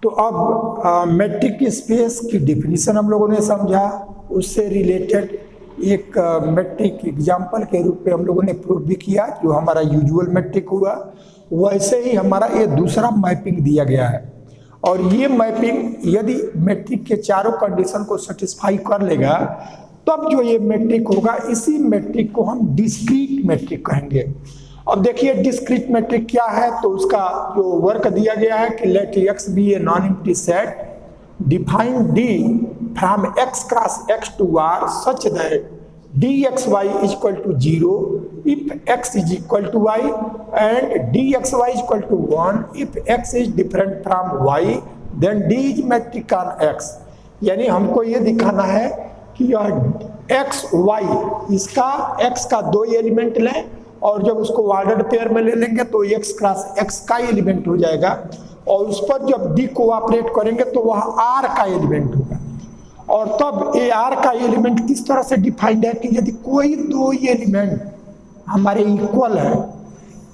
तो अब matric space की डिफिनीशन हम लोगों ने समझा, उससे रिलेटेड एक मैट्रिक एग्जाम्पल के रूप में हम लोगों ने प्रूव भी किया जो हमारा यूजुअल मैट्रिक हुआ। वैसे ही हमारा ये दूसरा मैपिंग दिया गया है, और ये मैपिंग यदि मैट्रिक के चारों कंडीशन को सेटिस्फाई कर लेगा तब जो ये मैट्रिक होगा, इसी मैट्रिक को हम डिस्क्रीट मैट्रिक कहेंगे। अब देखिए डिस्क्रीट मैट्रिक क्या है, तो उसका जो वर्क दिया गया है कि let x be a non empty set define D from x cross x to R such that dxy is equal to 0 if x is equal to y and dxy is equal to 1 if x is different from y then D is metric on x। यानी हमको ये दिखाना है कि यह x y इसका x का दो एलिमेंट लें और जब उसको ऑर्डर्ड पेयर में ले लेंगे तो x क्रॉस x का एलिमेंट हो जाएगा, और उस पर जब D को ऑपरेट करेंगे तो वह R का एलिमेंट होगा। और तब ये R का एलिमेंट किस तरह से डिफाइंड है कि यदि कोई दो एलिमेंट हमारे इक्वल है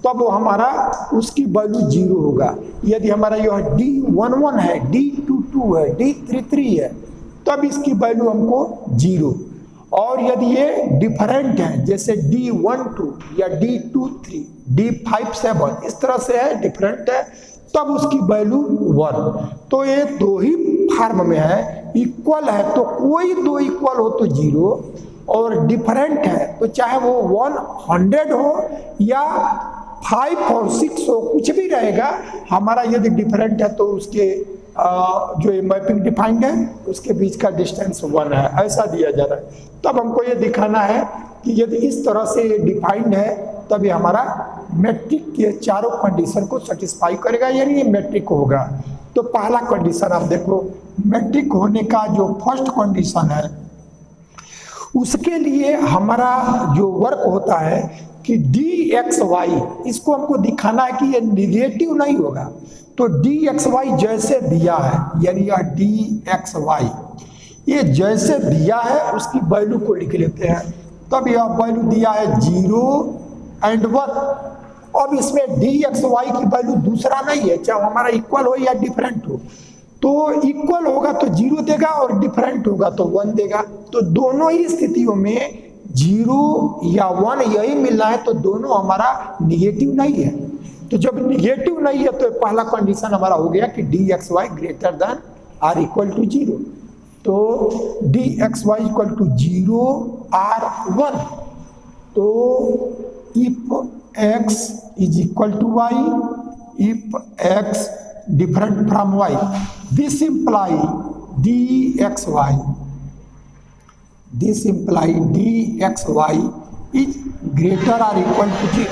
तब वो हमारा उसकी वैल्यू 0 होगा। यदि हमारा यह D11 है, D22 है, D33 है तब इसकी वैल्यू हमको 0। और यदि ये डिफरेंट है जैसे D12 या D23, D57 इस तरह से है, डिफरेंट है, तब उसकी वैल्यू 1। तो ये दो ही फॉर्म में है, इक्वल है तो कोई दो इक्वल हो तो 0, और डिफरेंट है तो चाहे वो 100 हो या 5 और 6 हो, कुछ भी रहेगा। हमारा यदि डिफरेंट है तो उसके जो मैपिंग डिफाइंड है उसके बीच का डिस्टेंस 1 है, ऐसा दिया जा रहा है। तब हमको ये दिखाना है कि यदि इस तरह से ये डिफाइंड है तब ये हमारा मैट्रिक के चारों कंडीशन को सेटिस्फाई करेगा, यानी ये मैट्रिक होगा। तो पहला कंडीशन आप देखो, मैट्रिक होने का जो फर्स्ट कंडीशन है उसके लिए हमारा जो वर्क होता है कि dxy इसको हमको दिखाना है कि ये निगेटिव नहीं होगा। तो dxy जैसे दिया है, यानी यह dxy ये जैसे दिया है उसकी वैल्यू को लिख लेते हैं। तब यह वैल्यू दिया है 0 और 1। अब इसमें dxy की वैल्यू दूसरा नहीं है, चाहे हमारा इक्वल हो या डिफरेंट हो। तो इक्वल होगा तो 0 देगा और डिफरेंट होगा तो 1 देगा। तो दोनों ही स्थितियों में 0 या 1 यही मिल रहा है, तो दोनों हमारा निगेटिव नहीं है। तो जब निगेटिव नहीं है तो पहला कंडीशन हमारा हो गया कि dxy greater than or equal to 0। तो dxy इक्वल टू 0 और 1। तो if x is equal to y, if x different from y, this imply dxy is greater or equal to 0।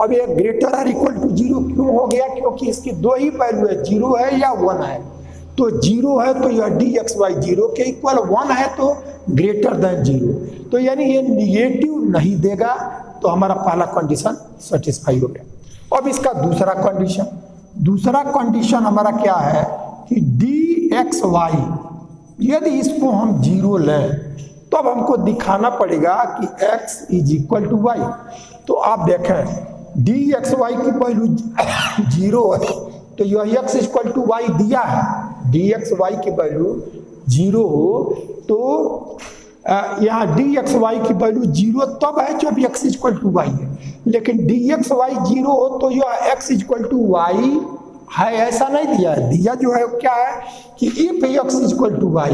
अब ये ग्रेटर और इक्वल टू 0 क्यों हो गया? क्योंकि इसकी दो ही वैल्यू है, 0 है या 1 है। तो 0 है तो यह dxy 0 के इक्वल, 1 है तो ग्रेटर देन 0। तो यानी ये निगेटिव नहीं देगा, तो हमारा पहला कंडीशन सेटिस्फाई हो गया। अब इसका दूसरा कंडीशन हमारा क्या है कि dxy यदि इसको हम 0 लें तब हमको दिखाना पड़ेगा कि x is equal to y। तो आप देखें dxy की वैल्यू 0 है तो यह x इक्वल टू y दिया है। dxy की वैल्यू 0 हो तो यहाँ dxy की वैल्यू 0 तब है जब x इक्वल टू y है, लेकिन dxy 0 हो तो यह x इक्वल टू y है, ऐसा नहीं दिया है। दिया जो है क्या है कि if x equal to y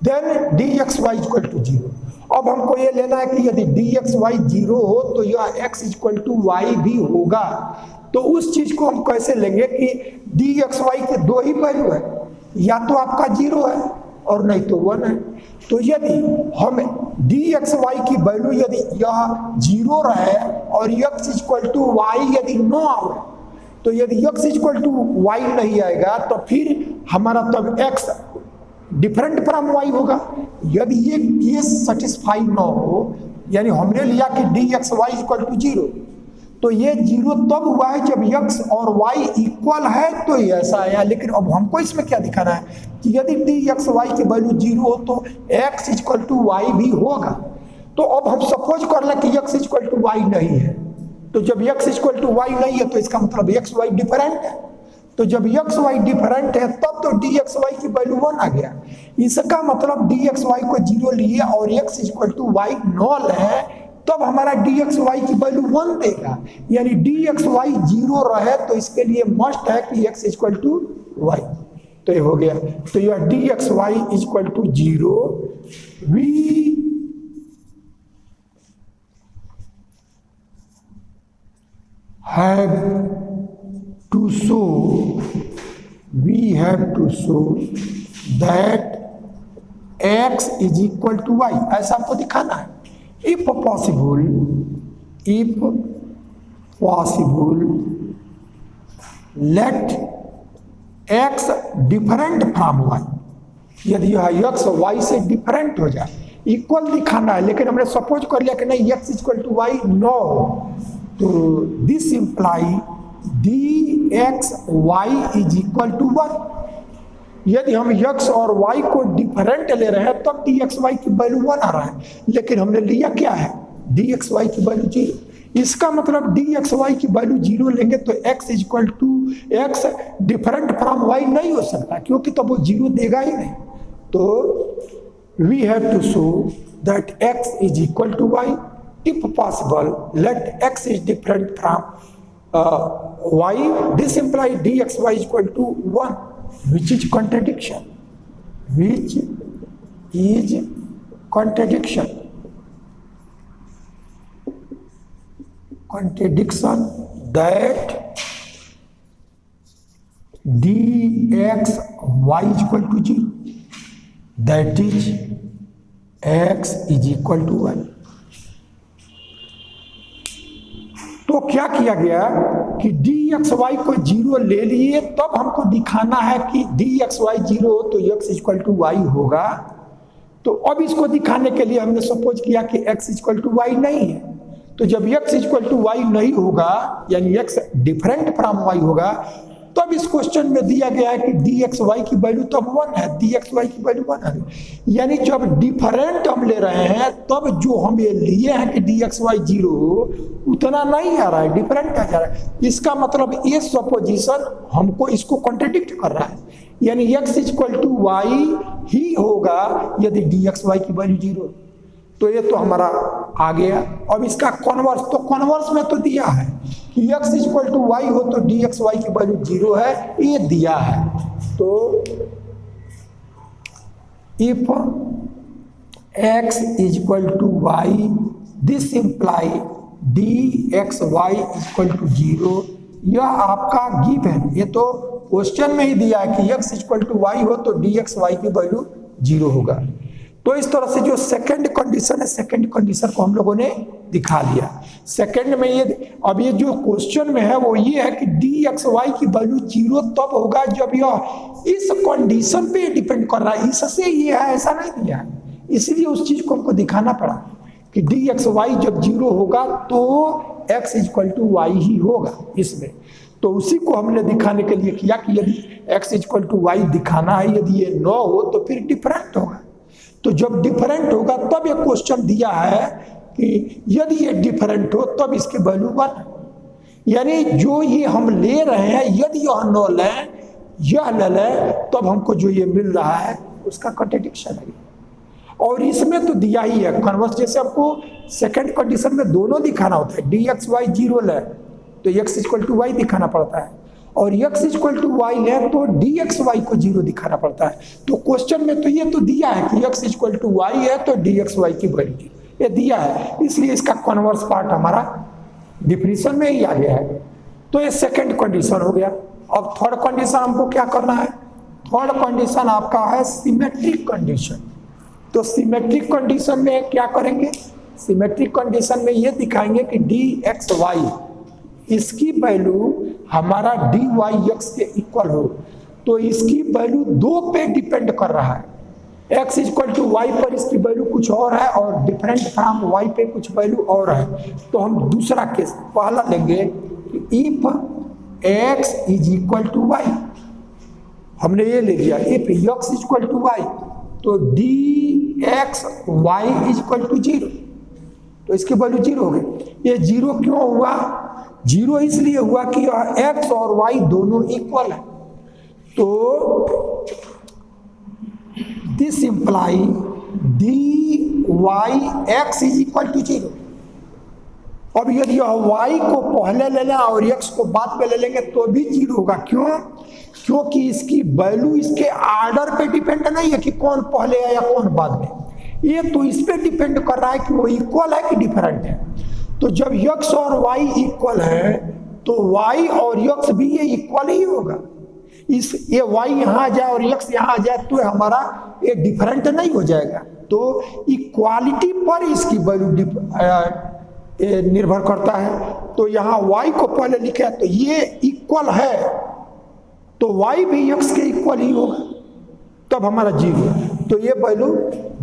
देन dxy इक्वल टू 0। अब हमको ये लेना है कि यदि dxy 0 हो तो यह x इक्वल टू y भी होगा। तो उस चीज को हम कैसे लेंगे कि dxy के दो ही वैल्यू है, या तो आपका 0 है और नहीं तो 1 है। तो यदि हम dxy की वैल्यू यदि यह 0 रहे और x इक्वल टू y यदि न आए, तो यदि x इक्वल टू y नहीं आएगा तो फिर हमारा तब x डिफरेंट फ्रॉम y होगा। यदि ये केस सेटिस्फाई न हो, यानी हमने लिया कि dxy इक्वल टू 0, तो ये 0 तब हुआ है जब x और y इक्वल है तो ये ऐसा आया। लेकिन अब हमको इसमें क्या दिखाना है कि यदि dxy की वैल्यू 0 हो तो x इक्वल टू y भी होगा। तो अब हम सपोज कर लें कि x इक्वल टू y नहीं है, तो जब x इक्वल टू y नहीं है तो इसका मतलब x y डिफरेंट है। तो जब एक्स वाई डिफरेंट है तब तो डी एक्स वाई की वैल्यू 1 आ गया। इसका मतलब डी एक्स वाई को 0 लिए और x equal to y not है, तब हमारा डी एक्स वाई की वैल्यू 1 देगा। यानी डी एक्स वाई 0 रहे तो इसके लिए मस्ट है कि एक्स इक्वल टू वाई। तो ये हो गया। तो यह d x y equal to 0, we have to show that x is equal to y, ऐसा आपको दिखाना है। if possible let x different from y, यदि यह x y से डिफरेंट हो जाए, इक्वल दिखाना है, लेकिन हमने सपोज कर लिया कि नहीं x equal to y no, तो this imply d x y is equal to 1। यदि हम x और y को डिफरेंट ले रहे हैं तब डी एक्स वाई की वैल्यू 1 आ रहा है, लेकिन हमने लिया क्या है, डी एक्स वाई की वैल्यू 0। इसका मतलब डी एक्स वाई की वैल्यू 0 लेंगे तो x equal to x different from y नहीं हो सकता, क्योंकि तब वो 0 देगा ही नहीं। तो we have to show that x is equal to y। If possible, let x is different from y. This implies dxy is equal to 1, which is contradiction. Contradiction that dxy is equal to 0. That is x is equal to 1. तो क्या किया गया कि d x Y को 0 ले लिए, तब हमको दिखाना है कि डी एक्स वाई 0 हो तो एक्स इक्वल टू वाई होगा। तो अब इसको दिखाने के लिए हमने सपोज किया कि एक्स इक्वल टू वाई नहीं है। तो जब एक्स इक्वल टू वाई नहीं होगा, यानी एक्स डिफरेंट फ्रॉम वाई होगा, तब इस क्वेश्चन में दिया गया है कि डी एक्स वाई की वैल्यू तब 1 है, डी एक्स वाई की वैल्यू 1 है। यानी जब डिफरेंट हम ले रहे हैं तब जो हम ये लिए हैं कि डी एक्स वाई 0 उतना नहीं आ रहा है, डिफरेंट आ जा रहा है। इसका मतलब ये सपोजिशन हमको इसको कॉन्ट्रडिक्ट कर रहा है, यानी एक्स इक्वल टू वाई ही होगा यदि डी एक्स वाई की वैल्यू 0। तो ये तो हमारा आ गया। अब इसका कॉन्वर्स, तो कॉन्वर्स में तो दिया है कि x इक्वल टू वाई हो तो डी एक्स वाई की वैल्यू 0 है, ये दिया है। तो if x equal to y, this imply d x y equal to 0, यह आपका गिवन, ये तो क्वेश्चन में ही दिया है कि x इक्वल टू वाई हो तो डी एक्स वाई की वैल्यू 0 होगा। तो इस तरह से जो सेकंड कंडीशन है, सेकंड कंडीशन को हम लोगों ने दिखा दिया। सेकंड में ये, अब ये जो क्वेश्चन में है वो ये है कि डी एक्स वाई की वैल्यू 0 तब होगा जब यह इस कंडीशन पे डिपेंड कर रहा है, इससे ये है ऐसा नहीं दिया है। इसलिए उस चीज को हमको दिखाना पड़ा कि डी एक्स वाई जब 0 होगा तो एक्स इक्वल टू वाई ही होगा इसमें। तो उसी को हमने दिखाने के लिए किया कि यदि एक्स इक्वल टू वाई दिखाना है, यदि ये 9 हो तो फिर डिफरेंट होगा। तो जब डिफरेंट होगा तब ये क्वेश्चन दिया है कि यदि ये डिफरेंट हो तब इसकी वैल्यू 1, यानी जो ये हम ले रहे हैं यदि यह नॉल है, यह नल है, तब हमको जो ये मिल रहा है उसका कॉन्ट्रडिक्शन है। और इसमें तो दिया ही है कन्वर्स, जैसे आपको सेकंड कंडीशन में दोनों दिखाना होता है, डी एक्स वाई 0 है तो एक्स इक्वल टू वाई दिखाना पड़ता है, और x इक्वल टू वाई ले तो डी एक्स वाई को 0 दिखाना पड़ता है। तो क्वेश्चन में तो ये तो दिया है कि x इक्वल टू वाई है तो डी एक्स वाई की वैल्यू ये दिया है, इसलिए इसका कन्वर्स पार्ट हमारा डिफिनीशन में ही आ गया है। तो ये सेकंड कंडीशन हो गया। अब थर्ड कंडीशन हमको क्या करना है, थर्ड कंडीशन आपका है सिमेट्रिक कंडीशन। तो सिमेट्रिक कंडीशन में क्या करेंगे, सिमेट्रिक कंडीशन में ये दिखाएंगे कि डी एक्स वाई इसकी वैल्यू हमारा डी वाई एक्स के इक्वल हो, तो इसकी वैल्यू 2 पे डिपेंड कर रहा है। x इक्वल टू वाई पर इसकी वैल्यू कुछ और है और डिफरेंट फ्रॉम y पे कुछ वैल्यू और है। तो हम दूसरा केस पहला लेंगे कि if x is equal to y, हमने ये ले लिया if x equal to y तो d x y is equal to 0, तो इसकी वैल्यू 0 हो गई। ये 0 क्यों हुआ, 0 इसलिए हुआ कि x और y दोनों इक्वल है। तो this imply d y x is equal to 0। अब यदि y को पहले ले लें और x को बाद में ले लेंगे तो भी 0 होगा। क्यों? क्योंकि इसकी वैल्यू इसके आर्डर पे डिपेंड नहीं है कि कौन पहले है या कौन बाद में, ये तो इस पे डिपेंड कर रहा है कि वो इक्वल है कि डिफरेंट है। तो जब x और y इक्वल है तो y और x भी ये इक्वल ही होगा। ये y यहाँ आ जाए और x यहाँ आ जाए तो हमारा ये डिफरेंट नहीं हो जाएगा। तो इक्वालिटी पर इसकी वैल्यू निर्भर करता है। तो यहाँ y को पहले लिखे तो ये इक्वल है तो y भी x के इक्वल ही होगा, तब हमारा 0। तो ये वैल्यू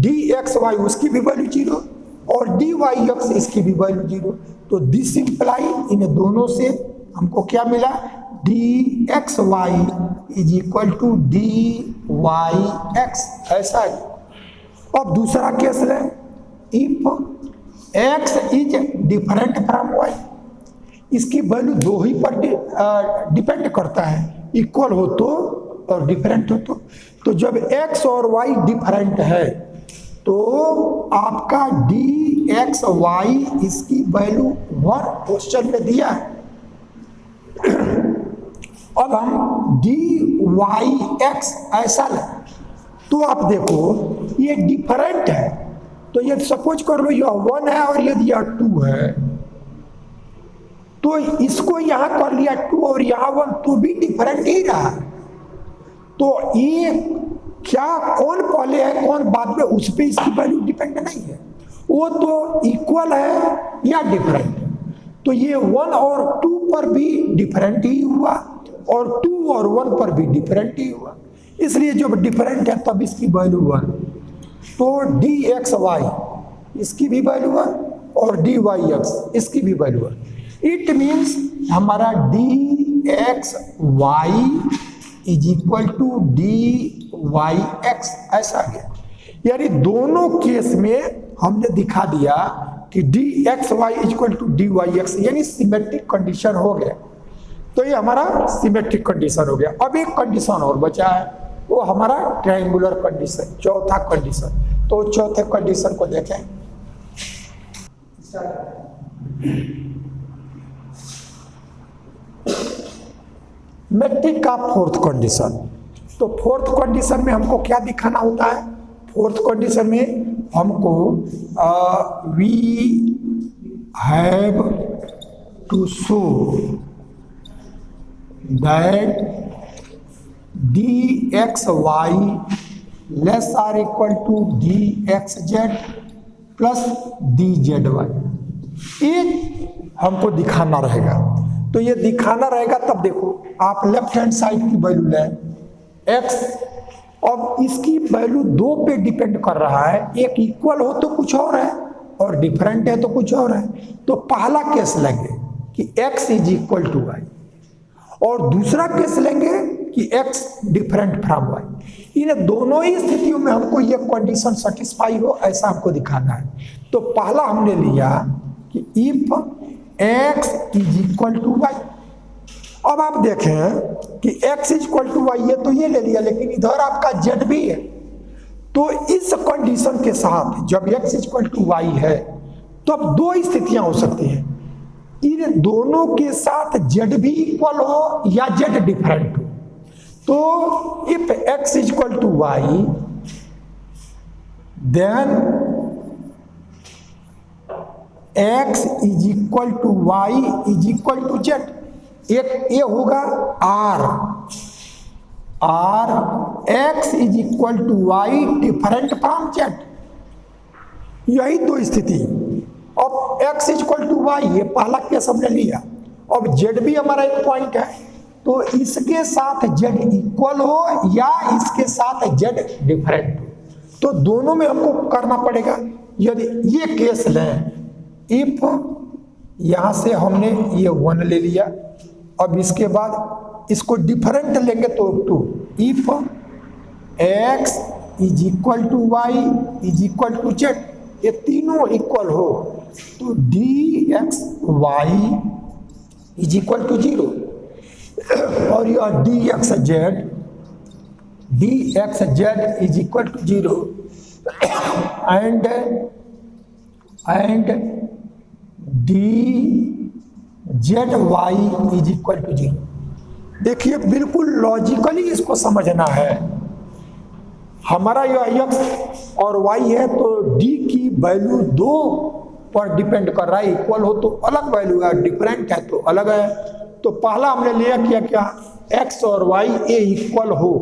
dxy उसकी भी वैल्यू 0 और dyx इसकी भी वैल्यू 0। तो दिस इंप्लाई इन दोनों से हमको क्या मिला, dxy is equal to dyx, ऐसा है। अब दूसरा केस लें, if x is different from y, इसकी वैल्यू दो ही पर डिपेंड करता है, इक्वल हो तो और डिफरेंट हो तो जब x और y डिफरेंट है तो आपका dxy इसकी वैल्यू 1 क्वेश्चन में दिया है। अब हम dyx ऐसा लें तो आप देखो ये डिफरेंट है, तो ये सपोज कर लो यह 1 है और यदि यह 2 है तो इसको यहां कर लिया 2 और यहां 1 तो भी डिफरेंट ही रहा। तो ये क्या कौन पहले है कौन बाद में उस पर इसकी वैल्यू डिपेंड नहीं है, वो तो इक्वल है या डिफरेंट। तो ये 1 और 2 पर भी डिफरेंट ही हुआ और 2 और 1 पर भी डिफरेंट ही हुआ, इसलिए जब डिफरेंट है तब इसकी वैल्यू 1। तो dxy इसकी भी वैल्यू 1 और dyx इसकी भी वैल्यू 1। इट मीन्स हमारा dxy is equal to dyx ऐसा गया। यानी दोनों केस में हमने दिखा दिया कि dxy is equal to dyx, यानी सिमेट्रिक कंडीशन हो गया। तो ये हमारा सिमेट्रिक कंडीशन हो गया। अब एक कंडीशन और बचा है, वो हमारा ट्रायंगुलर कंडीशन, चौथा कंडीशन। तो चौथे कंडीशन को देखें। मैट्रिक का फोर्थ कंडीशन। तो फोर्थ कंडीशन में हमको क्या दिखाना होता है, फोर्थ कंडीशन में हमको we have to show that dxy less or equal to dxz plus dzy, ये हमको दिखाना रहेगा। तो ये दिखाना रहेगा तब देखो आप लेफ्ट हैंड साइड की वैल्यू लें x, अब इसकी वैल्यू 2 पे डिपेंड कर रहा है, एक इक्वल हो तो कुछ और है और डिफरेंट है तो कुछ और है। तो पहला केस लेंगे कि x is equal to y और दूसरा केस लेंगे कि x डिफरेंट फ्रॉम y। इन दोनों ही स्थितियों में हमको ये कंडीशन सेटिस्फाई हो ऐसा हमको दिखाना है। तो पहला हमने लिया कि if x is equal to y। अब आप देखें कि x is equal to y, ये तो ये ले लिया लेकिन इधर आपका z भी है। तो इस कंडीशन के साथ जब x is equal to y है तो अब दो स्थितियां हो सकती हैं, इन दोनों के साथ z भी इक्वल हो या z डिफरेंट हो। तो if x is equal to y then x is equal to y is equal to z। एक ये होगा r x is equal to y different from z, यही दो स्थिति। अब x is equal to y ये पहला केस हमने लिया, अब z भी हमारा एक पॉइंट है, तो इसके साथ z इक्वल हो या इसके साथ z डिफरेंट हो, तो दोनों में हमको करना पड़ेगा। यदि ये केस लें, इफ यहां से हमने ये 1 ले लिया, अब इसके बाद इसको डिफरेंट लेंगे तो 2, if x is equal to y is equal to z, ये तीनों इक्वल हो तो dxy इज इक्वल टू 0 और यह dxz d x z is equal to 0 and d z y is equal to 0। देखिए बिल्कुल लॉजिकली इसको समझना है। हमारा यह एक्स और वाई है तो डी की वैल्यू 2 पर डिपेंड कर रहा है। इक्वल हो तो अलग वैल्यू है, डिफरेंट है तो अलग है। तो पहला हमने लिया किया क्या, एक्स और वाई ए इक्वल हो।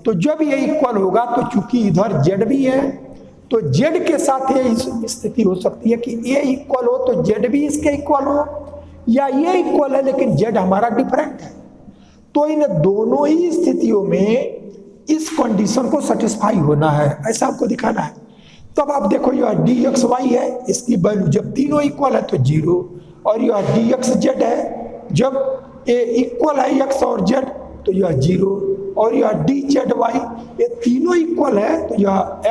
तो जब ये इक्वल होगा तो चूंकि इधर जेड भी है तो जेड के साथ ये स्थिति हो सकती है कि ए इक्वल हो तो जेड भी इसके इक्वल हो, या ये इक्वल है लेकिन जेड हमारा डिफरेंट है। तो इन दोनों ही स्थितियों में इस कंडीशन को सेटिस्फाई होना है, ऐसा आपको दिखाना है। तब आप देखो यह डी एक्स वाई है, इसकी वैल्यू जब तीनों इक्वल है तो 0, और यह डी एक्स जेड है, जब ए इक्वल है एक्स और जेड तो यह 0, और यह डी जेड वाई ये तीनों इक्वल है तो यह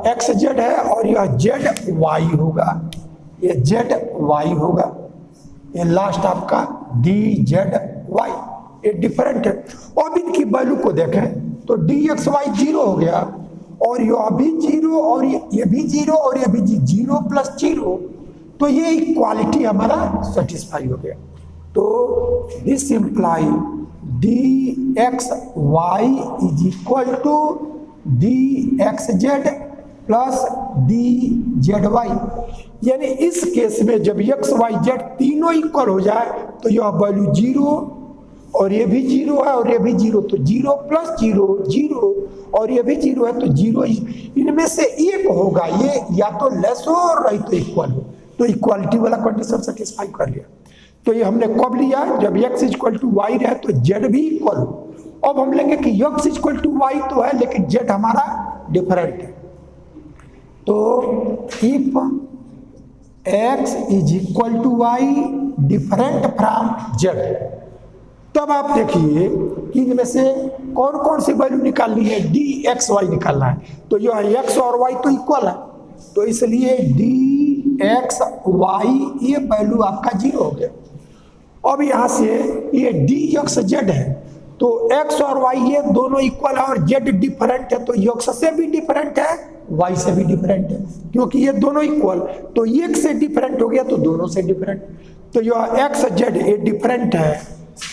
एक्स जेड है और यह जेड वाई होगा, ये जेड वाई होगा। ये लास्ट आपका डी जेड वाई ये डिफरेंट है। अब इनकी वैल्यू को देखें तो डी एक्स वाई 0 हो गया, और यह भी 0 और ये भी 0 और ये भी 0 प्लस 0, तो ये इक्वालिटी हमारा सेटिस्फाई हो गया। तो this imply d x y is equal to d x z plus d z y. यानी इस केस में जब एक्स वाई जेड तीनों इक्वल हो जाए तो यह वैल्यू 0 और ये भी 0 है और ये भी 0, तो 0 प्लस 0 0 और ये भी 0 है तो 0, इनमें से एक होगा, ये या तो लेस हो और नहीं तो इक्वल हो। तो इक्वालिटी वाला कंडीशन सेटिस्फाई कर लिया। तो ये हमने कब लिया, जब x इक्वल टू वाई रहे तो z भी इक्वल हो। अब हम लेंगे कि x इक्वल टू वाई तो है लेकिन z हमारा डिफरेंट है। तो if x is equal to y different from z, तब आप देखिए कि इनमें से कौन कौन सी वैल्यू निकालनी है, डी एक्स वाई निकालना है। तो यह x और y तो इक्वल है, तो इसलिए डी एक्स वाई ये वैल्यू आपका 0 हो गया। अब यहाँ से ये डी एक्स जेड है तो x और y ये दोनों इक्वल है और z डिफरेंट है, तो x से भी डिफरेंट है y से भी डिफरेंट है, क्योंकि ये दोनों इक्वल, तो एक से डिफरेंट हो गया तो दोनों से डिफरेंट। तो यह x जेड ये डिफरेंट है,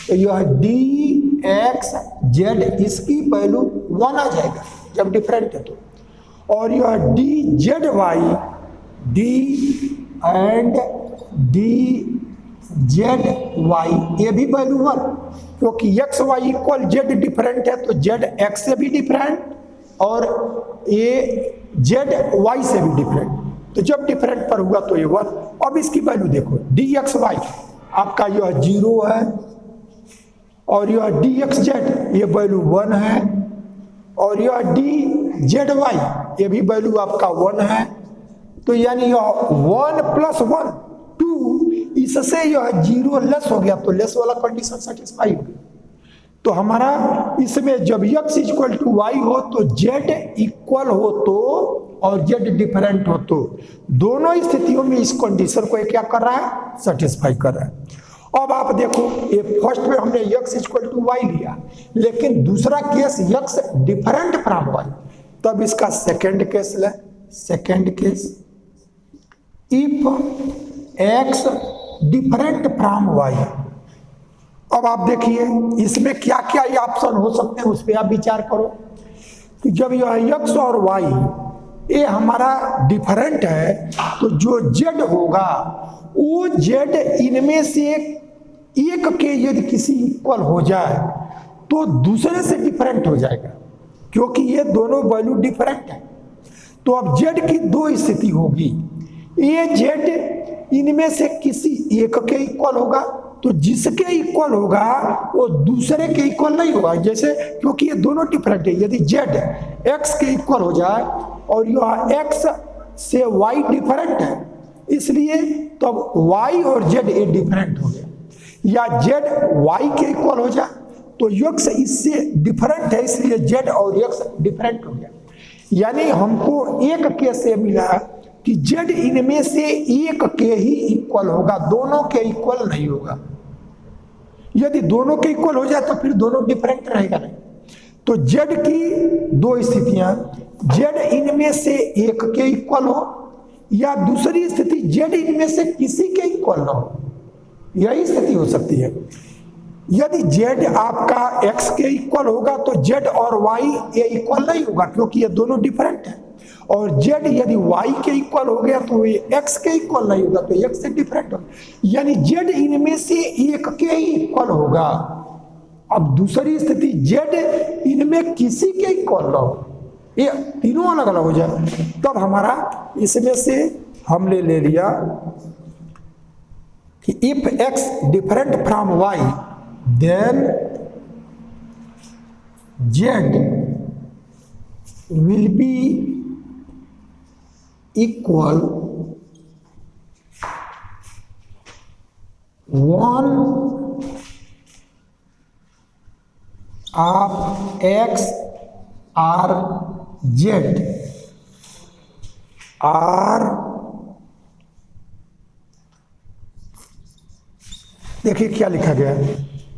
तो यह डी एक्स जेड इसकी वैल्यू 1 आ जाएगा जब डिफरेंट है तो, और यह d z y d and d z y ये भी वैल्यू 1, क्योंकि x y equal z different है तो जेड एक्स से भी डिफरेंट और ये जेड वाई से भी डिफरेंट, तो जब डिफरेंट पर हुआ तो ये 1। अब इसकी वैल्यू देखो, डी एक्स वाई आपका यह 0 है और यह डी एक्स जेड ये वैल्यू 1 है, और यह डी जेड वाई ये भी वैल्यू आपका 1 है। तो यानी यह 1 प्लस 1 2, इससे यह 0 लेस हो गया, तो लेस वाला कंडीशन सेटिस्फाई हो गया। तो हमारा इसमें जब x इक्वल टू वाई हो तो z इक्वल हो तो और z डिफरेंट हो तो, दोनों स्थितियों में इस कंडीशन को क्या कर रहा है, सेटिस्फाई कर रहा है। अब आप देखो ये फर्स्ट में हमने x इक्वल टू वाई लिया, लेकिन दूसरा case x different from y, तब इसका सेकंड केस ले। Second case if x different from y. अब आप देखिए इसमें क्या क्या ये ऑप्शन हो सकते हैं, उस पर आप विचार करो कि जब यह x और y ये हमारा डिफरेंट है तो जो z होगा वो z इनमें से एक के यदि किसी इक्वल हो जाए तो दूसरे से डिफरेंट हो जाएगा, क्योंकि ये दोनों वैल्यू डिफरेंट है। तो अब z की 2 स्थिति होगी, ये z इनमें से किसी एक के इक्वल होगा, तो जिसके इक्वल होगा वो दूसरे के इक्वल नहीं होगा, जैसे क्योंकि ये दोनों डिफरेंट है। यदि z x के इक्वल हो जाए और यह x से y डिफरेंट है, इसलिए तब y और z ये डिफरेंट हो गया, या z y के इक्वल हो जाए तो x इससे डिफरेंट है, इसलिए z और x डिफरेंट हो गया। यानी हमको एक केस ये मिला कि z इनमें से एक के ही इक्वल होगा, दोनों के इक्वल नहीं होगा। यदि दोनों के इक्वल हो जाए तो फिर दोनों डिफरेंट रहेगा नहीं। तो जेड की दो स्थितियां, जेड इनमें से एक के इक्वल हो या दूसरी स्थिति जेड इनमें से किसी के इक्वल ना हो, यही स्थिति हो सकती है। यदि जेड आपका एक्स के इक्वल होगा तो जेड और वाई ये इक्वल नहीं होगा क्योंकि ये दोनों डिफरेंट है, और जेड यदि वाई के इक्वल हो गया तो ये एक्स के इक्वल नहीं होगा, तो एक्स से डिफरेंट होगा, यानी जेड इनमें से एक के ही इक्वल होगा। अब दूसरी स्थिति जेड इनमें किसी के इक्वल ना हो, ये तीनों अलग अलग हो जाए, तब हमारा इसमें से हमने ले लिया कि if x different from y then z will be equal 1 of x or z or, देखिए क्या लिखा गया है,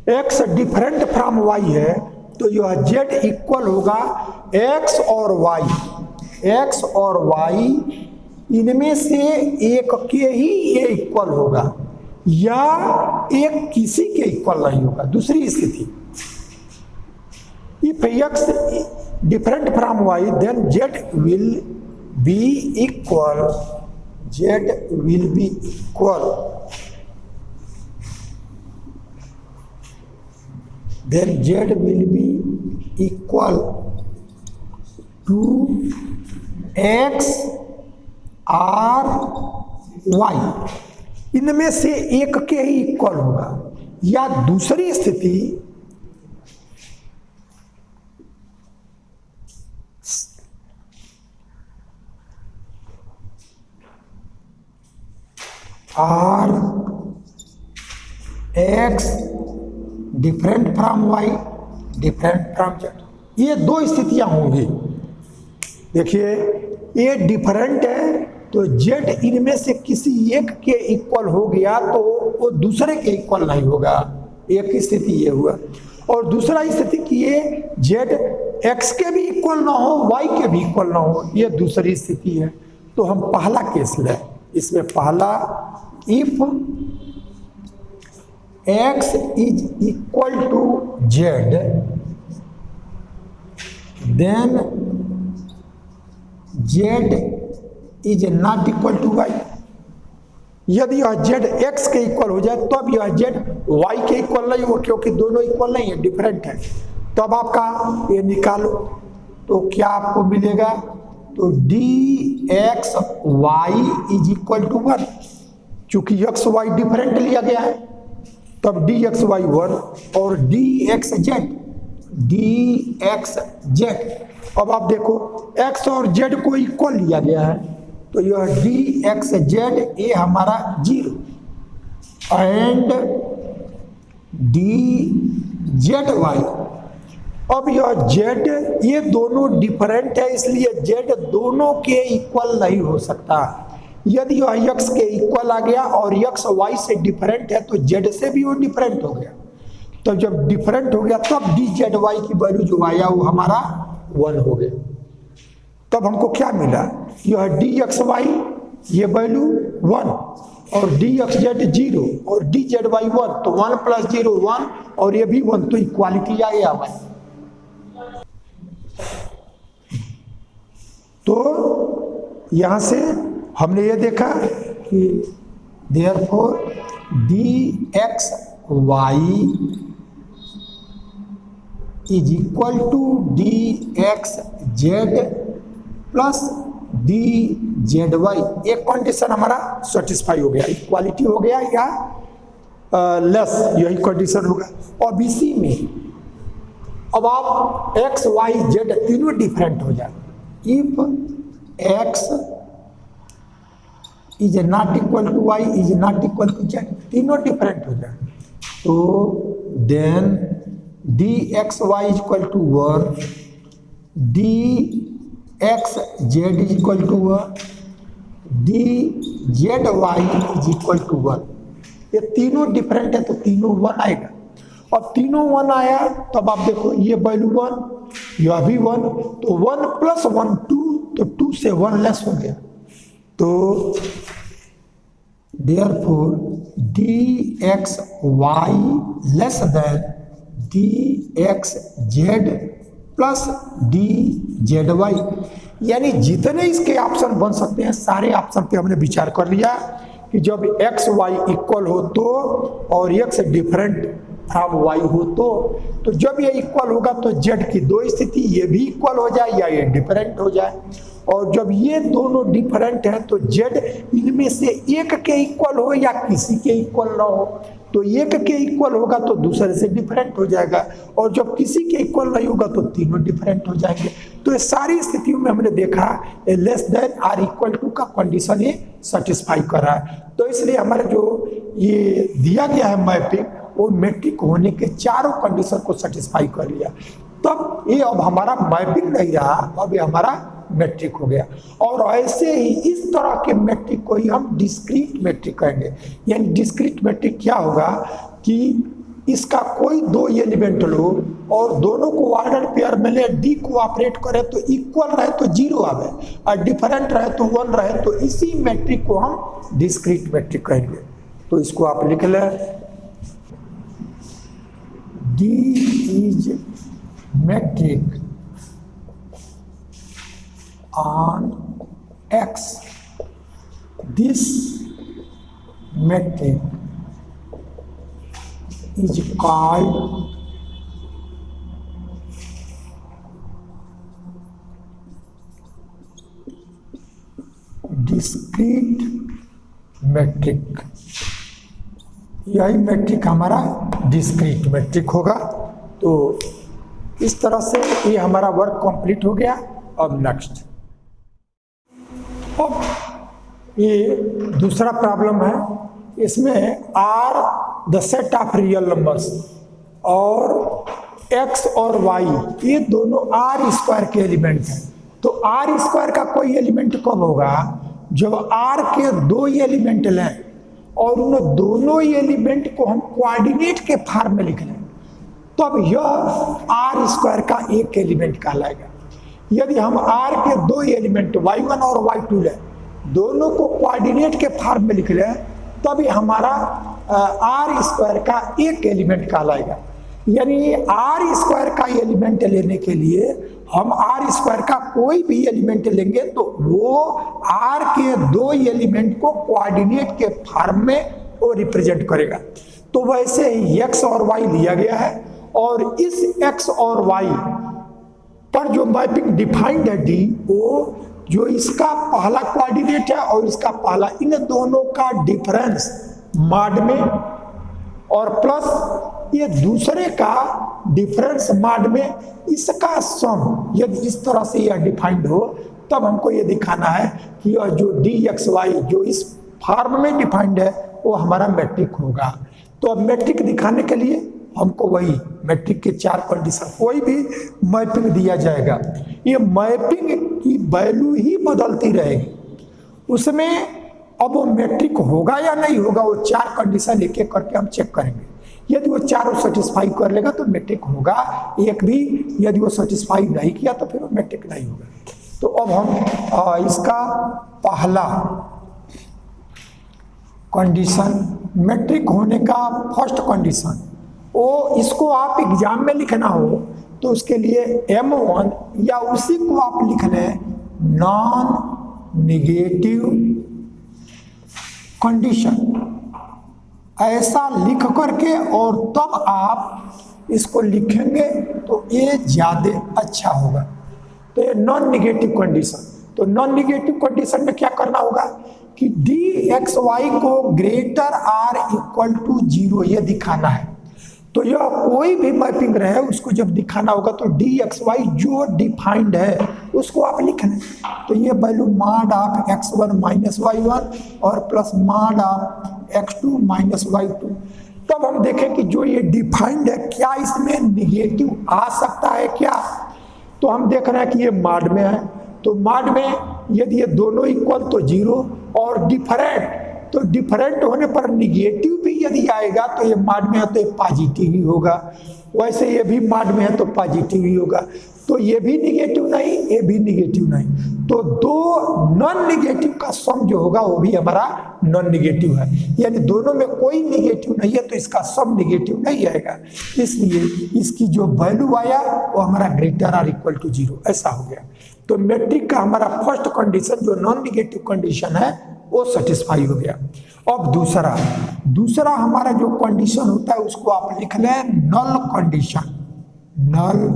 एक्स डिफरेंट फ्रॉम वाई है तो यह जेड इक्वल होगा एक्स और वाई, एक्स और वाई इनमें से एक के ही ये इक्वल होगा या एक किसी के इक्वल नहीं होगा। दूसरी स्थिति if x different from y then z will be equal, z will be equal, then z will be equal to x r y, इनमें से एक के ही इक्वल होगा, या दूसरी स्थिति r x different from y different from z, ये दो स्थितियां होंगी। देखिए ये डिफरेंट है तो जेड इनमें से किसी एक के इक्वल हो गया तो वो दूसरे के इक्वल नहीं होगा, एक स्थिति ये हुआ, और दूसरा स्थिति कि ये जेड एक्स के भी इक्वल ना हो वाई के भी इक्वल ना हो, ये दूसरी स्थिति है। तो हम पहला केस लें, इसमें पहला if x is equal to z then z is not equal to y, यदि यह z x के इक्वल हो जाए तब यह z y के इक्वल नहीं हो क्योंकि दोनों इक्वल नहीं है, डिफरेंट है। तब आपका ये निकालो तो क्या आपको मिलेगा, तो dx y is equal to 1, चूंकि x y डिफरेंट लिया गया है तब dx y 1 और dx z। अब आप देखो x और z को इक्वल लिया गया है तो यह dx z ये हमारा 0 एंड dz y, अब यह z ये दोनों डिफरेंट है इसलिए z दोनों के इक्वल नहीं हो सकता। यदि यह x के इक्वल आ गया और x y से डिफरेंट है तो z से भी वो डिफरेंट हो गया, तो जब डिफरेंट हो गया तब dzy की वैल्यू जो आया वो हमारा 1 हो गया। तब हमको क्या मिला, यह dxy ये वैल्यू 1 और dxz 0 और dzy 1, तो 1 + 0 1 और ये भी 1, तो इक्वालिटी आ गया हमारी। तो यहां से हमने ये देखा कि therefore dxy is equal to dxz plus dzy, एक कंडीशन हमारा सेटिस्फाई हो गया, इक्वालिटी हो गया या लेस, यही कंडीशन होगा। और इसी में अब आप x y z तीनों डिफरेंट हो जाए, if x is not equal to y is not equal to z, तीनों डिफरेंट हो जाए, तो then dxy is equal to 1, dxz is equal to 1, dzy is equal to 1, ये तीनों डिफरेंट है तो तीनों 1 आएगा। अब तीनों 1 आया, तब आप देखो ये वैल्यू 1, यह भी 1, तो 1 + 1 2, तो 2 से 1 लेस हो गया। तो therefore dxy less than dxz plus dzy, यानी जितने इसके ऑप्शन बन सकते हैं सारे ऑप्शन पे हमने विचार कर लिया कि जब x y इक्वल हो तो, और x डिफरेंट फ्रॉम y हो तो जब ये इक्वल होगा तो z की दो स्थिति, ये भी इक्वल हो जाए या ये डिफरेंट हो जाए, और जब ये दोनों डिफरेंट है तो z इनमें से एक के इक्वल हो या किसी के इक्वल ना हो, तो एक के इक्वल होगा तो दूसरे से डिफरेंट हो जाएगा, और जब किसी के इक्वल नहीं होगा तो तीनों डिफरेंट हो जाएंगे। तो ये सारी स्थितियों में हमने देखा less than or equal to का कंडीशन ये सेटिस्फाई कर रहा है। तो इसलिए हमारे जो ये दिया गया है मैपिंग, वो मैट्रिक होने के चारों कंडीशन को सेटिस्फाई कर लिया। तब ये अब हमारा मैपिंग नहीं रहा, अब ये हमारा मैट्रिक हो गया। और ऐसे ही इस तरह के मैट्रिक को ही हम डिस्क्रीट मैट्रिक कहेंगे। यानी डिस्क्रीट मैट्रिक क्या होगा कि इसका कोई दो एलिमेंट लो और दोनों को ऑर्डर पेयर मिले, डी को ऑपरेट करे तो इक्वल रहे तो 0 आवे, और डिफरेंट रहे तो 1 रहे, तो इसी मैट्रिक को हम डिस्क्रीट मैट्रिक कहेंगे। तो इसको आप लिख लें, d is metric on X. This metric is called discrete metric। यही मैट्रिक हमारा डिस्क्रीट मैट्रिक होगा। तो इस तरह से ये हमारा वर्क कंप्लीट हो गया। अब नेक्स्ट, अब ये दूसरा प्रॉब्लम है, इसमें R the set of real numbers और एक्स और वाई ये दोनों आर स्क्वायर के एलिमेंट हैं। तो आर स्क्वायर का कोई एलिमेंट कब होगा? जब आर के दो एलिमेंट लें और उन दोनों एलिमेंट को हम कोऑर्डिनेट के फॉर्म में लिख लें, तब यह आर स्क्वायर का एक एलिमेंट कहलाएगा। यदि हम आर के दो एलिमेंट y1 और y2 लें, दोनों को कोऑर्डिनेट के फॉर्म में लिख लें, तभी हमारा आर स्क्वायर का एक एलिमेंट कहलाएगा। यानी आर स्क्वायर का एलिमेंट लेने के लिए हम आर स्क्वायर का कोई भी एलिमेंट लेंगे तो वो आर के दो एलिमेंट को कोऑर्डिनेट के फॉर्म में वो रिप्रेजेंट करेगा। तो वैसे ही x और y लिया गया है, और इस x और y पर जो मैपिंग डिफाइंड है डी, वो जो इसका पहला कोऑर्डिनेट है और इसका पहला, इन दोनों का डिफरेंस मॉड में, और प्लस ये दूसरे का डिफरेंस मॉड में, इसका सम, यदि इस तरह से यह डिफाइंड हो तब हमको ये दिखाना है कि यह जो डी एक्स वाई जो इस फॉर्म में डिफाइंड है वो हमारा मैट्रिक होगा। तो अब मैट्रिक दिखाने के लिए हमको वही मैट्रिक के चार कंडीशन, कोई भी मैपिंग दिया जाएगा, ये मैपिंग की वैल्यू ही बदलती रहेगी, उसमें अब वो मैट्रिक होगा या नहीं होगा, वो चार कंडीशन एक एक करके हम चेक करेंगे। यदि वो चारों सेटिस्फाई कर लेगा तो मैट्रिक होगा, एक भी यदि वो सेटिस्फाई नहीं किया तो फिर वो मैट्रिक नहीं होगा। तो अब हम इसका पहला कंडीशन, मैट्रिक होने का फर्स्ट कंडीशन, वो इसको आप एग्जाम में लिखना हो तो उसके लिए M1 या उसी को आप लिख लें नॉन नेगेटिव कंडीशन, ऐसा लिख करके और तब आप इसको लिखेंगे तो ये ज़्यादा अच्छा होगा। तो ये नॉन नेगेटिव कंडीशन, तो नॉन नेगेटिव कंडीशन में क्या करना होगा कि डी एक्स वाई को ग्रेटर आर इक्वल टू 0 ये दिखाना है। तो यह कोई भी मैपिंग रहे उसको जब दिखाना होगा तो डी एक्स वाई जो डिफाइंड है उसको आप लिखना। तो ये value mod of x1 minus y1 और plus mod of x2 minus y2। तब हम देखें कि जो ये डिफाइंड है क्या इसमें निगेटिव आ सकता है क्या। तो हम देख रहे हैं कि ये मॉड में है, तो मॉड में यदि ये दोनों इक्वल तो 0 और डिफरेंट तो डिफरेंट होने पर निगेटिव भी यदि आएगा तो ये मॉड में है तो ये पॉजिटिव ही होगा, वैसे ये भी मॉड में है तो पॉजिटिव ही होगा। तो ये भी निगेटिव नहीं, ये भी निगेटिव नहीं, तो दो नॉन निगेटिव का सम जो होगा वो भी हमारा नॉन निगेटिव है, यानी दोनों में कोई निगेटिव नहीं है तो इसका सम निगेटिव नहीं आएगा, इसलिए इसकी जो वैल्यू आया वो हमारा ग्रेटर आर इक्वल टू 0 ऐसा हो गया। तो मैट्रिक का हमारा फर्स्ट कंडीशन जो नॉन निगेटिव कंडीशन है वो सेटिस्फाई हो गया। अब दूसरा हमारा जो कंडीशन होता है उसको आप लिख लें नल कंडीशन, नल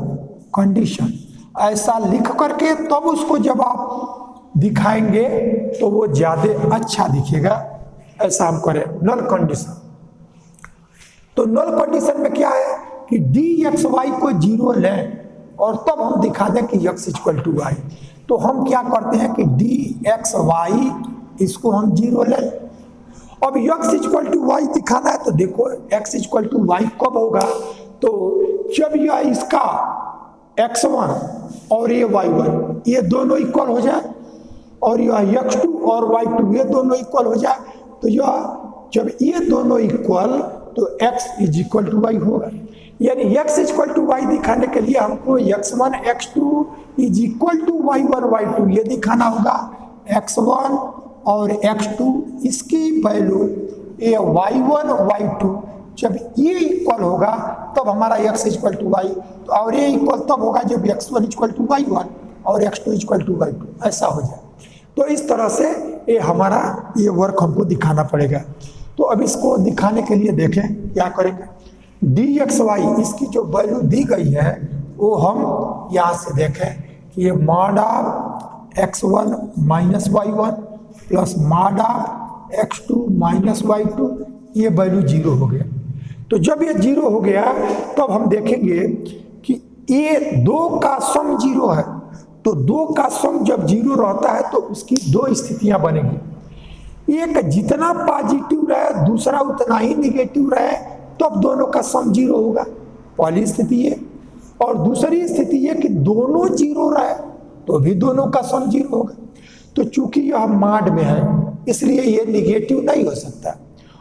कंडीशन ऐसा लिख करके तब उसको जब आप दिखाएंगे तो वो ज्यादा अच्छा दिखेगा, ऐसा हम करें नल कंडीशन। तो नल कंडीशन में क्या है कि dxy को 0 लें और तब हम दिखा दें कि x इक्वल टू वाई। तो हम क्या करते हैं कि dxy इसको हम 0 लें, अब x इक्वल टू वाई दिखाना है तो देखो x इक्वल टू वाई कब होगा, तो जब यह इसका x1 और ये y1 ये दोनों इक्वल हो जाए और यह x2 और y2 ये दोनों इक्वल हो जाए, तो यह जब ये दोनों इक्वल तो x is equal to y होगा, यानी x इक्वल टू वाई दिखाने के लिए हमको x1 x2 is equal to y1 y2 ये दिखाना होगा। x1 और x2 इसकी वैल्यू ये y1 y2 जब ये इक्वल होगा तब हमारा x इक्वल टू वाई, और ये इक्वल तब होगा जब x1 इक्वल टू y1 और x2 इक्वल टू y2 ऐसा हो जाए। तो इस तरह से ये हमारा ये वर्क हमको दिखाना पड़ेगा। तो अब इसको दिखाने के लिए देखें क्या करेंगे, dxy इसकी जो वैल्यू दी गई है वो हम यहाँ से देखें कि ये mod of x1 minus y1 plus mod of x2 minus y2 ये वैल्यू 0 हो गया। तो जब ये 0 हो गया तब हम देखेंगे कि ये 2 का सम 0 है, तो 2 का सम जब 0 रहता है तो उसकी 2 स्थितियां बनेगी, एक जितना पॉजिटिव रहे दूसरा उतना ही निगेटिव रहे तब दोनों का सम 0 होगा, पहली स्थिति है। और दूसरी स्थिति है कि दोनों 0 रहे तो भी दोनों का सम 0 होगा। तो चूंकि यह मॉड में है इसलिए ये निगेटिव नहीं हो सकता,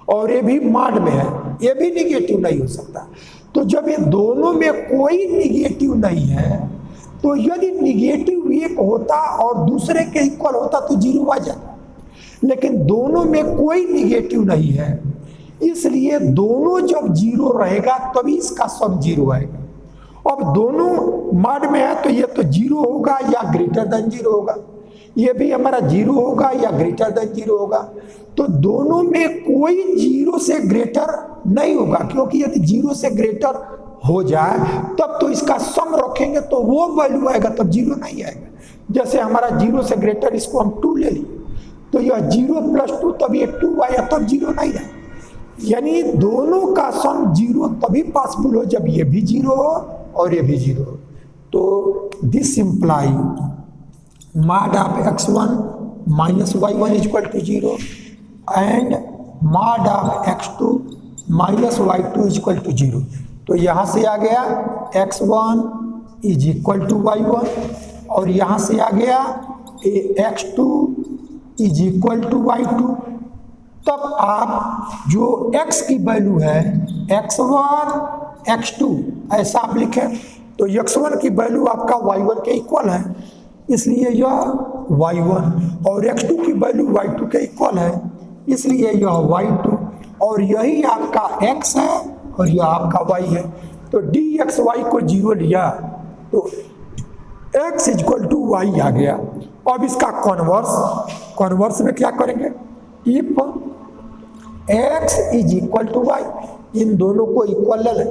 और ये भी मॉड में है ये भी निगेटिव नहीं हो सकता। तो जब ये दोनों में कोई निगेटिव नहीं है तो यदि निगेटिव एक होता और दूसरे के इक्वल होता तो 0 आ जाता, लेकिन दोनों में कोई निगेटिव नहीं है इसलिए दोनों जब 0 रहेगा तभी इसका सम 0 आएगा। अब दोनों मॉड में है तो ये तो 0 होगा या ग्रेटर देन 0 होगा, ये भी हमारा 0 होगा या ग्रेटर देन 0 होगा। तो दोनों में कोई 0 से ग्रेटर नहीं होगा, क्योंकि यदि 0 से ग्रेटर हो जाए तब तो इसका सम रखेंगे तो वो वैल्यू आएगा तब 0 नहीं आएगा। जैसे हमारा 0 से ग्रेटर इसको हम 2 ले लिए तो यह 0 प्लस 2 तब ये 2 आया तब 0 नहीं आएगा, यानी दोनों का सम 0 तभी पॉसिबल हो जब ये भी 0 हो और ये भी 0 हो। तो this imply mod of x1 minus y1 is equal to 0 and mod of x2 minus y2 is equal to 0। तो यहाँ से आ गया x1 is equal to y1 और यहाँ से आ गया x2 is equal to y2। तब आप जो x की वैल्यू है x1 x2 ऐसा आप लिखें तो x1 की वैल्यू आपका y1 के इक्वल है इसलिए यह y1 और x2 की वैल्यू y2 के इक्वल है इसलिए यह y2 और यही आपका x है और यह आपका y है। तो dxy को 0 लिया तो x इक्वल टू वाई आ गया। अब इसका कॉन्वर्स में क्या करेंगे, if x is equal to y इन दोनों को इक्वल ले लें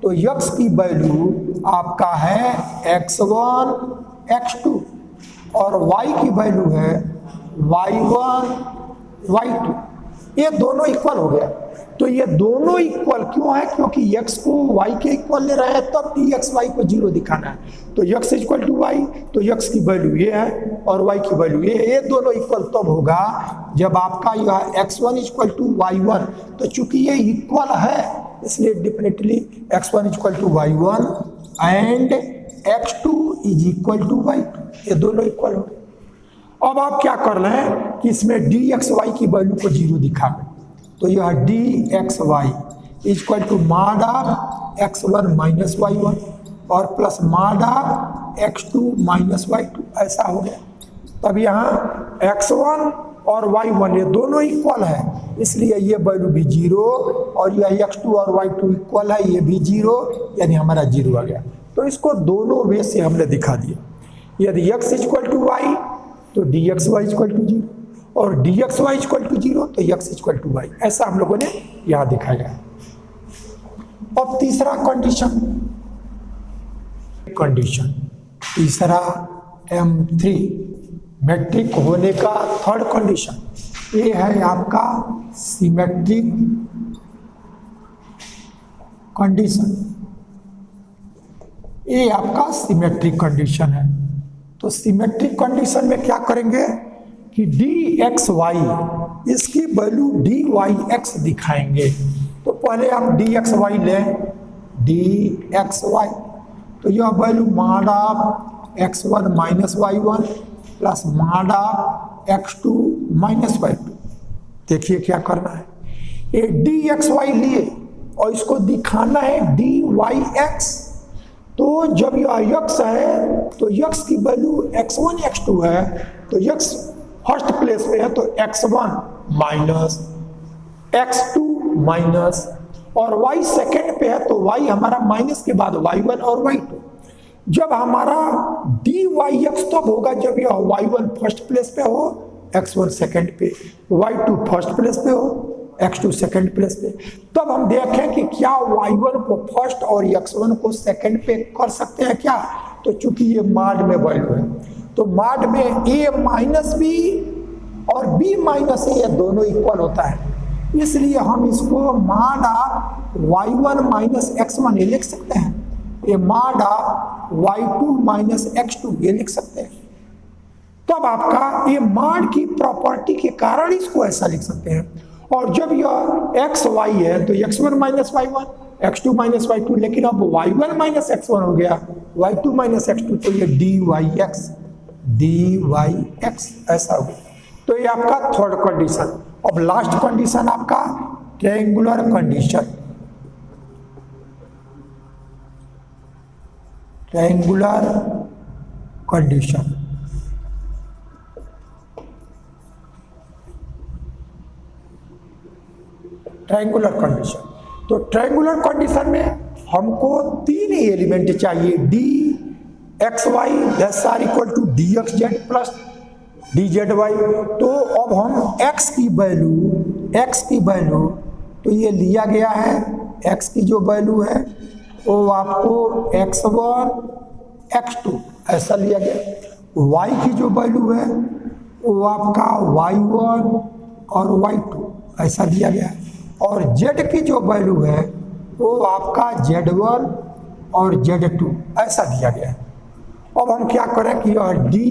तो x की वैल्यू आपका है x1 x2 और y की वैल्यू है y1 y2, ये दोनों इक्वल हो गया। तो ये दोनों इक्वल क्यों है, क्योंकि x को y के इक्वल ले रहे हैं तब dxy को 0 दिखाना है। तो x इक्वल टू y तो x की वैल्यू ये है और y की वैल्यू ये दोनों इक्वल तब होगा जब आपका यह x1 इक्वल टू y1। तो चूंकि ये इक्वल है इसलिए definitely x1 equal to y1 and x2 is equal to y2, ये दोनों इक्वल हो गए। अब आप क्या कर रहे हैं कि इसमें डी एक्स वाई की वैल्यू को जीरो दिखा दें, तो यह d x y equal to mod of x one minus y one और plus mod of x two minus y two, ऐसा हो गया। तब यहाँ एक्स वन और वाई वन ये दोनों इक्वल है, इसलिए ये वैल्यू भी जीरो, और यह एक्स टू और वाई टू इक्वल है, ये भी जीरो, यानी हमारा जीरो आ गया। तो इसको दोनों वे से हमने दिखा दिया। यदि एक्स इक्वल टू वाई तो d x y equal to zero, और d x y equal to zero तो एक्स इक्वल टू वाई, ऐसा हम लोगों ने यहाँ दिखाया है। अब तीसरा कंडीशन तीसरा M3 मैट्रिक होने का थर्ड कंडीशन, ये है आपका सिमेट्रिक कंडीशन। ये आपका सिमेट्रिक कंडीशन है। तो सिमेट्रिक कंडीशन में क्या करेंगे कि डी एक्स वाई इसकी वैल्यू डी वाई एक्स दिखाएंगे। तो पहले हम डी एक्स वाई लें, डी एक्स वाई, तो यह value mod of x one minus y one plus mod of x two minus y two. देखिए क्या करना है, ये डी एक्स वाई लिए और इसको दिखाना है डी वाई एक्स। तो जब यह x है तो x की वैल्यू x1 x2 है, तो x फर्स्ट प्लेस पे है, तो x1 माइनस x2 माइनस, और y सेकेंड पे है तो y हमारा माइनस के बाद y1 और y2। जब हमारा dyx तब होगा जब यह y1 फर्स्ट प्लेस पे हो, x1 सेकेंड पे, y2 फर्स्ट प्लेस पे हो, x2 सेकेंड प्लेस पे। तब हम देखें कि क्या y1 को फर्स्ट और x1 को सेकेंड पे कर सकते हैं क्या। तो चूंकि ये माड में वैल्यू है, तो माड में a माइनस बी और b माइनस ए दोनों इक्वल होता है, इसलिए हम इसको माड ऑफ y1 माइनस x1 ये लिख सकते हैं, ये माड ऑफ y2 माइनस x2 ये लिख सकते हैं। तब आपका ये माड की प्रॉपर्टी के कारण इसको ऐसा लिख सकते हैं। और जब यह एक्स वाई है तो x one minus y one, x two minus y two, लेकिन अब y one minus x one हो गया, y two minus x two, तो ये डी वाई एक्स ऐसा हो गया। तो ये आपका थर्ड कंडीशन। अब लास्ट कंडीशन आपका triangular condition. Triangular condition triangular condition, तो ट्रायंगुलर कंडीशन में हमको तीन एलिमेंट चाहिए, d x y that's or equal to d x z plus d z y. तो अब हम x की वैल्यू तो ये लिया गया है, x की जो वैल्यू है वो आपको x1 x2 ऐसा लिया गया, y की जो वैल्यू है वो आपका y1 और y2 ऐसा दिया गया है, और z की जो वैल्यू है वो आपका z1 और z2 ऐसा दिया गया है। अब हम क्या करें कि यह डी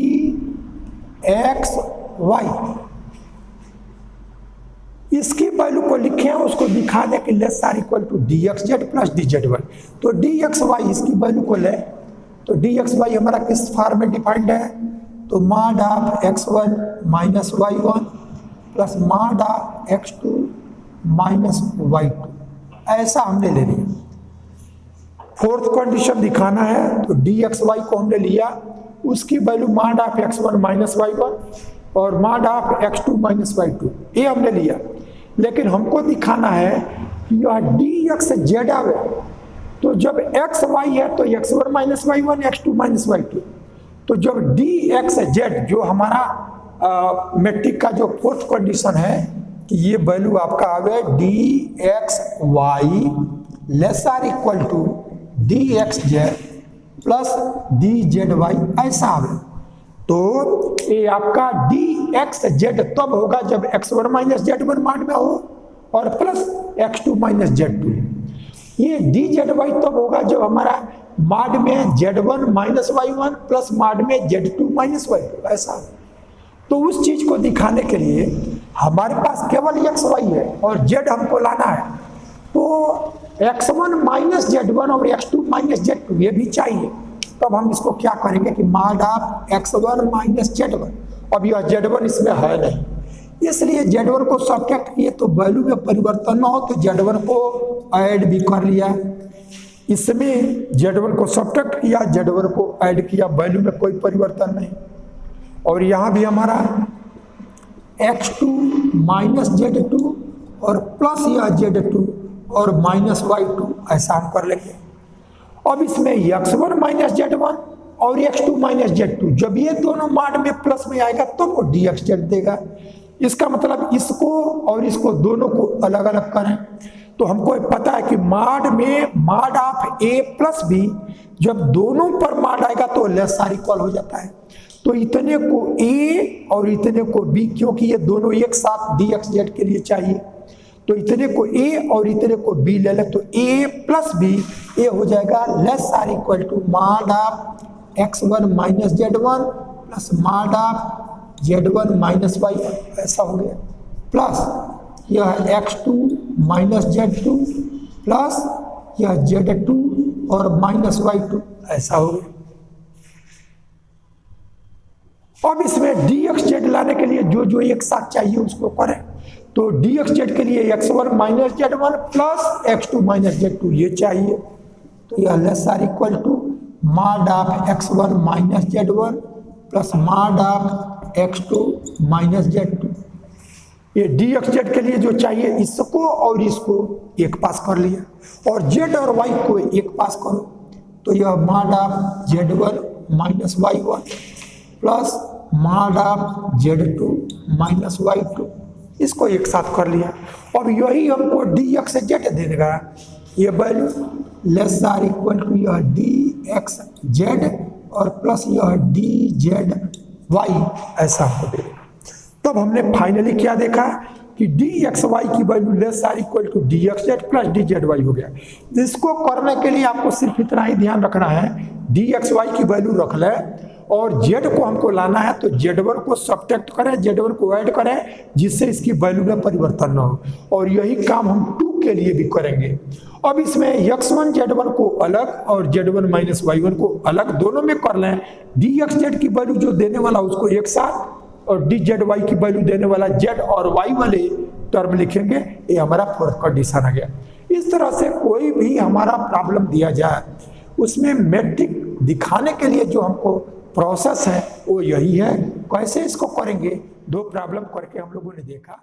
एक्स वाई इसकी वैल्यू को लिखें, उसको दिखा दें कि less or equal to d x z plus d z y. तो डी एक्स वाई इसकी वैल्यू को लें, तो डी एक्स वाई हमारा किस फॉर्म में डिफाइंड है, तो mod of x one minus y one plus mod of x two minus y two, ऐसा हमने ले लिया। फोर्थ कंडीशन दिखाना है, तो डी एक्स वाई को हमने लिया, उसकी value mod of x one minus y one और mod of x two minus y two, ये हमने लिया। लेकिन हमको दिखाना है कि यह डी एक्स जेड आवे, तो जब एक्स वाई है तो x one minus y one, x two minus y two. तो जब डी एक्स जेड जो हमारा मैट्रिक का जो फोर्थ कंडीशन है कि ये वैल्यू आपका आ गया d x y less or equal to d x z plus d z y, ऐसा आ गया। तो ये आपका डी एक्स जेड तब होगा जब x one minus z one mod में हो और plus x two minus z two. ये डी जेड वाई तब होगा जब हमारा माड में z one minus y one plus mod में z two minus y two, ऐसा। तो उस चीज को दिखाने के लिए हमारे पास केवल एक्स वाई है और जेड हमको लाना है, तो x one minus z one और x two minus z two ये भी चाहिए। तब हम इसको क्या करेंगे कि माड of x one minus z one अब यह Z1 इसमें है नहीं, इसलिए Z1 को सब्ट्रैक्ट किए तो वैल्यू में परिवर्तन ना हो तो Z1 को ऐड भी कर लिया। इसमें Z1 को सब्ट्रैक्ट किया, Z1 को ऐड किया, वैल्यू में कोई परिवर्तन नहीं। और यहाँ भी हमारा x2 माइनस Z2 और प्लस यह Z2 और माइनस Y2 ऐसा हम कर लेंगे। अब इसमें x1 माइनस Z1 और x2 माइनस Z2 जब ये दोनों माड में प्लस में आएगा तो वो dx देगा। इसका मतलब इसको और इसको दोनों को अलग अलग करें तो हमको पता है कि माड में माड ऑफ a प्लस b जब दोनों पर माड आएगा तो लेस आर इक्वल हो जाता है। तो इतने को a और इतने को b, क्योंकि ये दोनों एक साथ dx के लिए चाहिए, तो इतने को a और इतने को b ले ले तो a प्लस b a हो जाएगा less or equal to mod of x1 minus Z1 plus mod of Z1 minus Y1 ऐसा हो गया, प्लस यह x2 माइनस Z2 प्लस यह Z2 और माइनस Y2 ऐसा हो गया। अब इसमें dx लाने के लिए जो जो एक साथ चाहिए उसको करें, तो dx के लिए x1 minus Z1 plus x2 minus Z2 ये चाहिए, तो यह less or equal to mod of x1 minus Z1 plus mod of x2 minus Z2। ये dx के लिए जो चाहिए इसको और इसको एक पास कर लिया और z और y को एक पास करो, तो यह माड of Z1 minus Y1 plus mod of Z2 minus Y2 इसको एक साथ कर लिया। अब यही हमको dx z दे देगा, ये value less or equal to यह dx और प्लस यह dz y ऐसा हो देगा। तब हमने फाइनली क्या देखा कि dxy की value less or equal to dxz plus dzy हो गया। इसको करने के लिए आपको सिर्फ इतना ही ध्यान रखना है, dxy की वैल्यू रख लें और z को हमको लाना है तो Z1 को सब्ट्रैक्ट करें, Z1 को ऐड करें जिससे इसकी वैल्यू में परिवर्तन ना हो, और यही काम हम 2 के लिए भी करेंगे। अब इसमें x1 Z1 को अलग और Z1 माइनस Y1 को अलग दोनों में कर लें, dxz की वैल्यू जो देने वाला उसको एक साथ और dzy की वैल्यू देने वाला z और y वाले टर्म लिखेंगे। ये हमारा फोर्थ कंडीशन आ गया। इस तरह से कोई भी हमारा प्रॉब्लम दिया जाए उसमें मैट्रिक दिखाने के लिए जो हमको प्रोसेस है वो यही है। कैसे इसको करेंगे, 2 प्रॉब्लम करके हम लोगों ने देखा।